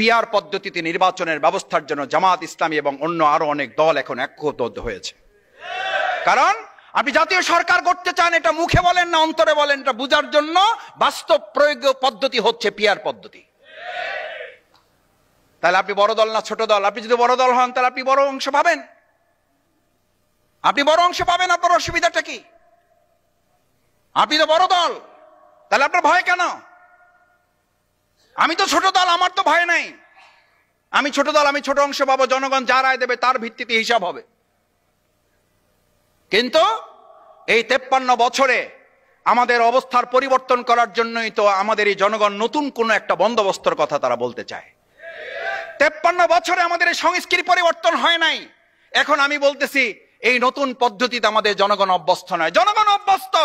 PR পদ্ধতিতে নির্বাচনের ব্যবস্থার জন্য জামাত ইসলামী এবং অন্য আরো অনেক দল এখন ঐক্যবদ্ধ হয়েছে। কারণ আপনি জাতীয় সরকার করতে চান, এটা মুখে বলেন না অন্তরে বলেন, এটা বুঝার জন্য বাস্তব প্রয়োগ পদ্ধতি হচ্ছে পিআর পদ্ধতি। তাহলে আপনি বড় দল না ছোট দল? আপনি যদি বড় দল হন তাহলে আপনি বড় অংশ পাবেন, আপনি বড় অংশ পাবেন। আপনার অসুবিধাটা কি? আপনি তো বড় দল, তাহলে আপনার ভয় কেন? আমি তো ছোট দল, আমার তো ভয় নাই। আমি ছোট দল, আমি ছোট অংশ পাবো, জনগণ যা রায় দেবে তার ভিত্তিতে হিসাব হবে। কিন্তু এই 53 বছরে আমাদের অবস্থার পরিবর্তন করার জন্যই তো আমাদের এই জনগণ নতুন কোন একটা বন্দোবস্তর কথা তারা বলতে চায়। 53 বছরে আমাদের এই সংস্কৃতি পরিবর্তন হয় নাই। এখন আমি বলতেছি এই নতুন পদ্ধতিতে আমাদের জনগণ অভ্যস্ত নয়, জনগণ অভ্যস্ত।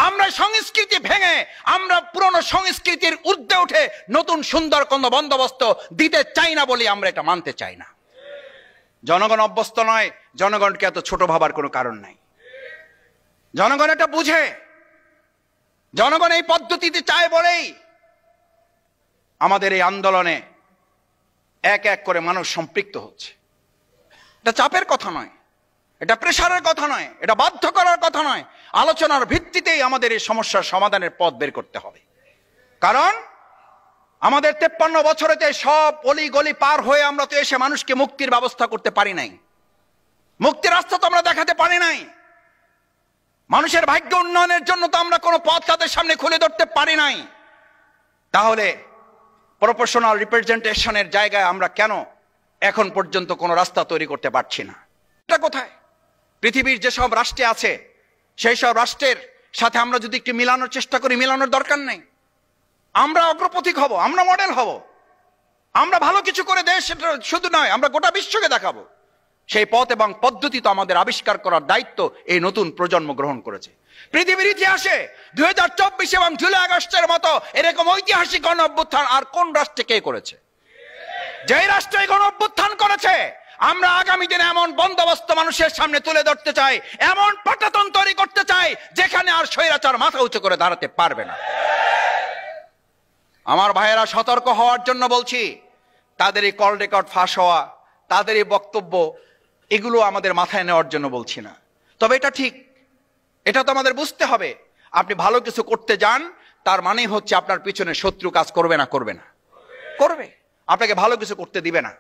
আমরা সংস্কৃতি ভেঙে আমরা পুরনো সংস্কৃতির ঊর্ধ্বে উঠে নতুন সুন্দর কোন বন্দোবস্ত দিতে চাই না বলে আমরা এটা মানতে চাই না। জনগণ অভ্যস্ত নয়, জনগণকে এত ছোট ভাবার কোনো কারণ নাই। জনগণ এটা বুঝে, জনগণ এই পদ্ধতিতে চায় বলেই আমাদের এই আন্দোলনে এক এক করে মানুষ সম্পৃক্ত হচ্ছে। এটা চাপের কথা নয়, এটা প্রেসারের কথা নয়, এটা বাধ্য করার কথা নয়। আলোচনার ভিত্তিতেই আমাদের এই সমস্যার সমাধানের পথ বের করতে হবে। কারণ আমাদের 53 বছরেতে সব অলি গলি পার হয়ে আমরা তো এসে মানুষকে মুক্তির ব্যবস্থা করতে পারি নাই, মুক্তির রাস্তা তো আমরা দেখাতে পারি নাই। মানুষের ভাগ্য উন্নয়নের জন্য তো আমরা কোনো পথ তাদের সামনে খুলে ধরতে পারি নাই। তাহলে প্রপোর্শনাল রিপ্রেজেন্টেশনের জায়গায় আমরা কেন এখন পর্যন্ত কোনো রাস্তা তৈরি করতে পারছি না? এটা কোথায়? পৃথিবীর যেসব রাষ্ট্রে আছে সেই সব রাষ্ট্রের সাথে আমরা যদি একটু মিলানোর চেষ্টা করি, মিলানোর দরকার নেই। আমরা অগ্রপথিক হব, আমরা মডেল হব, আমরা ভালো কিছু করে দেশ শুধু নয় আমরা গোটা বিশ্বকে দেখাবো। সেই পথ এবং পদ্ধতি তো আমাদের আবিষ্কার করার দায়িত্ব এই নতুন প্রজন্ম গ্রহণ করেছে। পৃথিবীর ইতিহাসে 2024 এবং জুলাই আগস্টের মতো এরকম ঐতিহাসিক গণ অভ্যুত্থান আর কোন রাষ্ট্রে কে করেছে? যেই রাষ্ট্রে গণ অভ্যুত্থান করেছে আমরা আগামী দিনে এমন বন্দোবস্ত মানুষের সামনে তুলে ধরতে চাই, এমন পাটাতন তৈরি করতে চাই যেখানে আর স্বৈরাচার মাথা উঁচু করে দাঁড়াতে পারবে না। আমার ভাইয়েরা, সতর্ক হওয়ার জন্য বলছি। তাদের এই কল রেকর্ড ফাঁস হওয়া, তাদের এই বক্তব্য, এগুলো আমাদের মাথায় নেওয়ার জন্য বলছি না। তবে এটা ঠিক, এটা তো আমাদের বুঝতে হবে। আপনি ভালো কিছু করতে যান তার মানে হচ্ছে আপনার পিছনে শত্রু কাজ করবে না? করবে না? করবে। আপনাকে ভালো কিছু করতে দিবে না।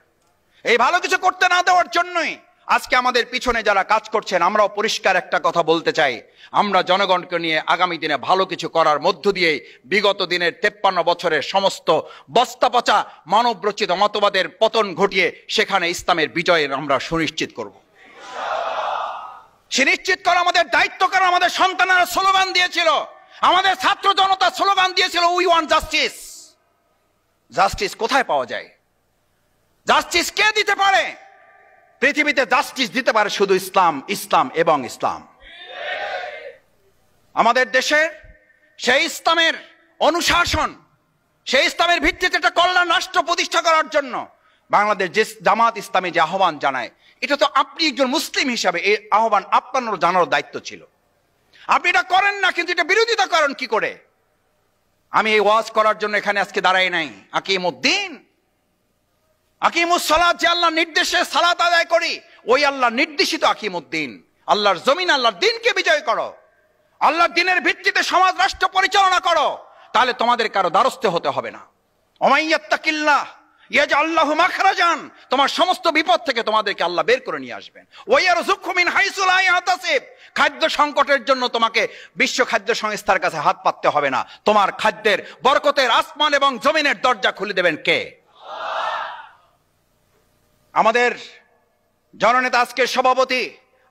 এই ভালো কিছু করতে না দেওয়ার জন্যই আজকে আমাদের পিছনে যারা কাজ করছেন, আমরাও পরিষ্কার একটা কথা বলতে চাই। আমরা জনগণকে নিয়ে আগামী দিনে ভালো কিছু করার মধ্য দিয়ে বিগত দিনের 53 বছরের সমস্ত বস্তাপচা মানবরচিত মতবাদের পতন ঘটিয়ে সেখানে ইসলামের বিজয়ের আমরা সুনিশ্চিত করব। সুনিশ্চিত করা আমাদের দায়িত্ব। কারণ আমাদের সন্তানেরা স্লোগান দিয়েছিল, আমাদের ছাত্র জনতা স্লোগান দিয়েছিল, উই ওয়ান্ট জাস্টিস। জাস্টিস কোথায় পাওয়া যায়? জাস্টিস কে দিতে পারে? পৃথিবীতে জাস্টিস দিতে পারে শুধু ইসলাম, ইসলাম এবং ইসলাম। আমাদের দেশে সেই ইসলামের অনুশাসন, সেই ইসলামের ভিত্তিতে একটা কল্যাণ রাষ্ট্র প্রতিষ্ঠা করার জন্য বাংলাদেশ যে জামাত ইসলামী যে আহ্বান জানায়, এটা তো আপনি একজন মুসলিম হিসাবে এই আহ্বান আপনার জানার দায়িত্ব ছিল। আপনি এটা করেন না, কিন্তু এটা বিরোধিতা করেন কি করে? আমি এই ওয়াজ করার জন্য এখানে আজকে দাঁড়াই নাই। আকিমুদ্দিন, আকিমুস সালাত, যে আল্লাহর নির্দেশে সালাত আদায় করি, ওই আল্লাহর নির্দেশিত আকিমুদ্দিন। আল্লাহর জমিন, আল্লাহর দিনকে বিজয় করো, আল্লাহর দিনের ভিত্তিতে সমাজ রাষ্ট্র পরিচালনা করো, তাহলে তোমাদের কারো দ্বারস্থ হতে হবে না। ওমাইয়াত্তাকিল্লাহ ইয়াজআল লাহু মাখরাজান, তোমার সমস্ত বিপদ থেকে তোমাদেরকে আল্লাহ বের করে নিয়ে আসবেন। ওয়ায়ারযুকহু মিন হাইসু লা ইয়াহতাসিব, খাদ্য সংকটের জন্য তোমাকে বিশ্ব খাদ্য সংস্থার কাছে হাত পাততে হবে না। তোমার খাদ্যের বরকতের আসমান এবং জমিনের দরজা খুলে দেবেন কে? আমাদের জননেতা আজকের সভাপতি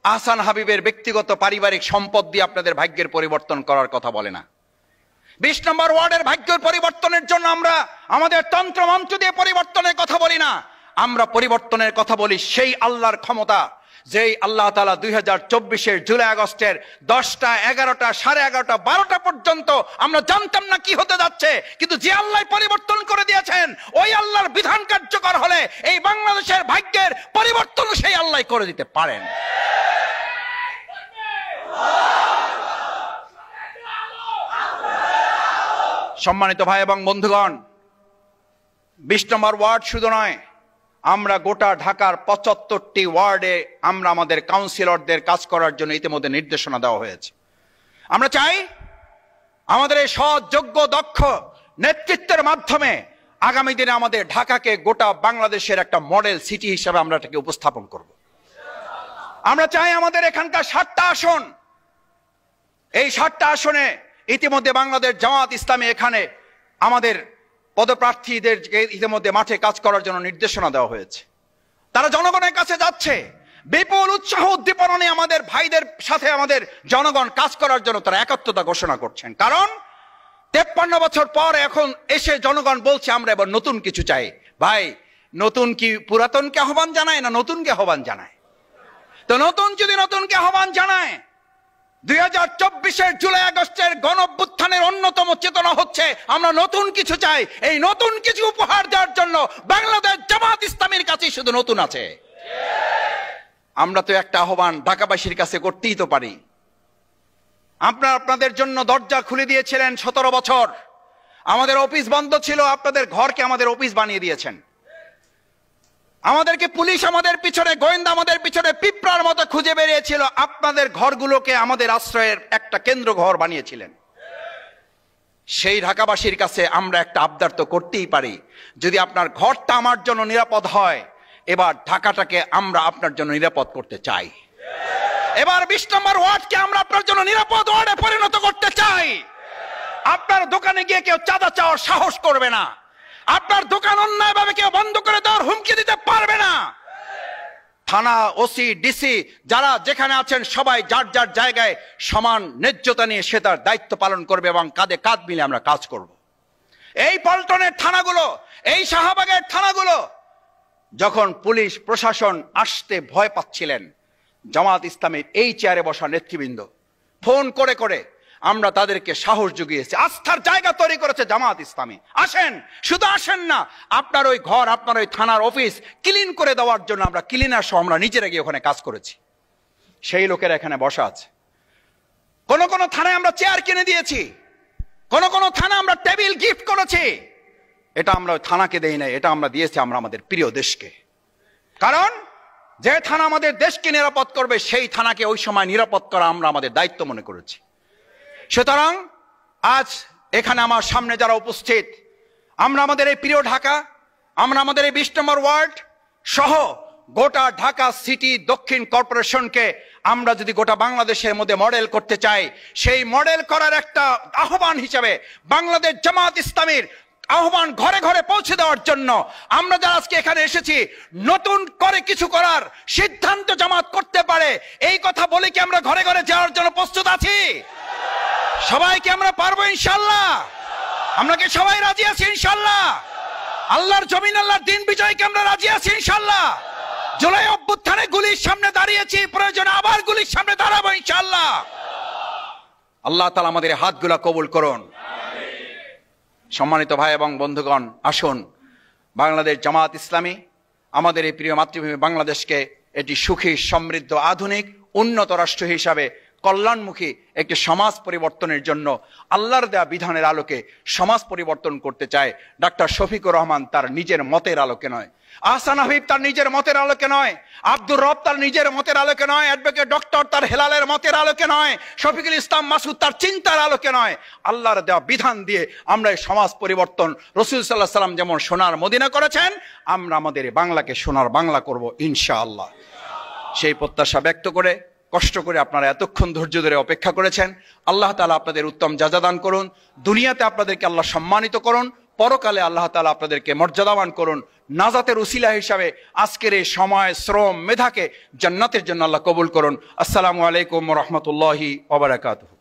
আহসান হাবিবের ব্যক্তিগত পারিবারিক সম্পদ দিয়ে আপনাদের ভাগ্যের পরিবর্তন করার কথা বলে না। 20 নম্বর ওয়ার্ডের ভাগ্যের পরিবর্তনের জন্য আমরা আমাদের তন্ত্র মন্ত্র দিয়ে পরিবর্তনের কথা বলি না। আমরা পরিবর্তনের কথা বলি সেই আল্লাহর ক্ষমতা, যেই আল্লাহ তাআলা 2024-এর জুলাই আগস্টের 10টা, 11টা, 11:30, 12টা পর্যন্ত আমরা জানতাম না কি হতে যাচ্ছে, কিন্তু যে আল্লাহ পরিবর্তন করে দিয়েছেন, ওই আল্লাহর বিধান কার্যকর হলে এই বাংলাদেশের ভাগ্যের পরিবর্তন সেই আল্লাহ করে দিতে পারেন। সম্মানিত ভাই এবং বন্ধুগণ, 20 নম্বর ওয়ার্ড শুধু নয়, আমরা গোটা ঢাকার 75টি ওয়ার্ডে আমরা আমাদের কাউন্সিলরদের কাজ করার জন্য ইতিমধ্যে নির্দেশনা দেওয়া হয়েছে। আমরা চাই আমাদের এই সৎ, যোগ্য, দক্ষ নেতৃত্বের মাধ্যমে আগামী দিনে আমাদের ঢাকাকে গোটা বাংলাদেশের একটা মডেল সিটি হিসেবে আমরা এটাকে উপস্থাপন করব। আমরা চাই আমাদের এখানকার 60টা আসন, এই 60টা আসনে ইতিমধ্যে বাংলাদেশ জামাত ইসলামী এখানে আমাদের পদপ্রার্থীদের ইতিমধ্যে মাঠে কাজ করার জন্য নির্দেশনা দেওয়া হয়েছে। তারা জনগণের কাছে যাচ্ছে, বিপুল উৎসাহ উদ্দীপনা নিয়ে আমাদের ভাইদের সাথে আমাদের জনগণ কাজ করার জন্য তারা একাত্মতা ঘোষণা করছেন। কারণ 53 বছর পর এখন এসে জনগণ বলছে আমরা এবার নতুন কিছু চাই। ভাই, নতুন কি পুরাতনকে আহ্বান জানায় না নতুনকে আহ্বান জানায়? তো নতুন যদি নতুনকে আহ্বান জানায়, 2024-এর জুলাই আগস্টের গণঅভ্যুত্থানের অন্যতম চেতনা হচ্ছে আমরা নতুন কিছু চাই। এই নতুন কিছু উপহার দেওয়ার জন্য বাংলাদেশ জামাত ইসলামীর কাছে শুধু নতুন আছে। আমরা তো একটা আহ্বান ঢাকাবাসীর কাছে করতেই তো পারি। আপনাদের জন্য দরজা খুলে দিয়েছিলেন 17 বছর, আমাদের অফিস বন্ধ ছিল, আপনাদের ঘরকে আমাদের অফিস বানিয়ে দিয়েছেন। আমাদেরকে পুলিশ আমাদের পিছনে, গোয়েন্দা আমাদের পিছনে পিঁপড়ার মতো খুঁজে বেরিয়েছিল, আপনাদের ঘরগুলোকে আমাদের আশ্রয়ের একটা কেন্দ্র ঘর বানিয়েছিলেন। সেই ঢাকাবাসীর কাছে আমরা একটা আবদার তো করতেই পারি, যদি আপনার ঘরটা আমার জন্য নিরাপদ হয়, এবার ঢাকাটাকে আমরা আপনার জন্য নিরাপদ করতে চাই। এবার 20 নম্বর ওয়ার্ডকে আমরা আপনার জন্য নিরাপদ ওয়ার্ডে পরিণত করতে চাই। আপনার দোকানে গিয়ে কেউ চাঁদা চাওয়ার সাহস করবে না, আপনার দোকান অন্যায়ভাবে কেউ বন্ধ করে দেওয়ার হুমকি দিতে পারবে না। থানা, ওসি, ডিসি যারা যেখানে আছেন সবাই যার যার জায়গায় সমান ন্যায্যতা নিয়ে সে তার দায়িত্ব পালন করবে এবং কাঁধে কাঁধ মিলে আমরা কাজ করব। এই পল্টনের থানাগুলো, এই শাহবাগের থানাগুলো যখন পুলিশ প্রশাসন আসতে ভয় পাচ্ছিলেন, জামাত ইসলামের এই চেয়ারে বসা নেতৃবৃন্দ ফোন করে করে আমরা তাদেরকে সাহস জুগিয়েছি, আস্থার জায়গা তৈরি করেছে জামাত ইসলামী। আসেন, শুধু আসেন না, আপনার ওই ঘর, আপনার ওই থানার অফিস ক্লিন করে দেওয়ার জন্য আমরা ক্লিনার সহ আমরা নিজেরা গিয়ে ওখানে কাজ করেছি। সেই লোকেরা এখানে বসা আছে। কোন কোন থানায় আমরা চেয়ার কিনে দিয়েছি, কোন কোন থানা আমরা টেবিল গিফট করেছি। এটা আমরা ওই থানাকে দেই নাই, এটা আমরা দিয়েছি আমরা আমাদের প্রিয় দেশকে। কারণ যে থানা আমাদের দেশকে নিরাপদ করবে সেই থানাকে ওই সময় নিরাপদ করা আমরা আমাদের দায়িত্ব মনে করেছি। সুতরাং আজ এখানে আমার সামনে যারা উপস্থিত, আমরা আমাদের এই প্রিয় ঢাকা, আমরা আমাদের এই 20 নম্বর ওয়ার্ড সহ গোটা ঢাকা সিটি দক্ষিণ কর্পোরেশনকে আমরা যদি গোটা বাংলাদেশের মধ্যে মডেল করতে চাই, সেই মডেল করার একটা আহ্বান হিসেবে বাংলাদেশ জামাত ইসলামীর আহ্বান ঘরে ঘরে পৌঁছে দেওয়ার জন্য আমরা যারা আজকে এখানে এসেছি, নতুন করে কিছু করার সিদ্ধান্ত জামাত করতে পারে এই কথা বলে কি আমরা ঘরে ঘরে যাওয়ার জন্য প্রস্তুত আছি? সবাইকে আমরা পারবো ইনশাল্লাহ? আমরা কি সবাই রাজি আছি ইনশাল্লাহ? আল্লাহর জমিন, আল্লাহর দিন বিজয়কে আমরা রাজি আছি ইনশাল্লাহ? জুলাই অভ্যুত্থানে গুলির সামনে দাঁড়িয়েছি, প্রয়োজনে আবার গুলির সামনে দাঁড়াবো ইনশাল্লাহ। আল্লাহ তাআলা আমাদের হাতগুলা কবুল করুন। সম্মানিত ভাই এবং বন্ধুগণ, আসুন বাংলাদেশ জামাত ইসলামী আমাদের এই প্রিয় মাতৃভূমি বাংলাদেশকে এটি সুখী, সমৃদ্ধ, আধুনিক, উন্নত রাষ্ট্র হিসাবে কল্যাণমুখী একটি সমাজ পরিবর্তনের জন্য আল্লাহর দেয়া বিধানের আলোকে সমাজ পরিবর্তন করতে চায়। ডাক্তার শফিকুর রহমান তার নিজের মতের আলোকে নয়, আহসান হাবিব তার নিজের মতের আলোকে নয়, আব্দুর রব তার নিজের মতের আলোকে নয়, অ্যাডভোকেট ডক্টর তার হেলালের মতের আলোকে নয়, শফিকুল ইসলাম মাসুদ তার চিন্তার আলোকে নয়, আল্লাহর দেওয়া বিধান দিয়ে আমরা এই সমাজ পরিবর্তন রাসূল সাল্লাল্লাহু আলাইহি ওয়াসাল্লাম যেমন সোনার মদিনা করেছেন, আমরা আমাদের বাংলাকে সোনার বাংলা করব ইনশাআল্লাহ। সেই প্রত্যাশা ব্যক্ত করে, কষ্ট করে আপনারা এতক্ষণ ধৈর্য ধরে অপেক্ষা করেছেন, আল্লাহ তাআলা আপনাদের উত্তম জাযা দান করুন। দুনিয়াতে আপনাদেরকে আল্লাহ সম্মানিত করুন, পরকালে আল্লাহ তাআলা আপনাদেরকে মর্যাদাবান করুন। নাজাতের উসিলা হিসাবে আজকের এই সময়, শ্রম, মেধাকে জান্নাতের জন্য আল্লাহ কবুল করুন। আসসালামু আলাইকুম ওয়া রাহমাতুল্লাহি ওয়া বারাকাতুহু।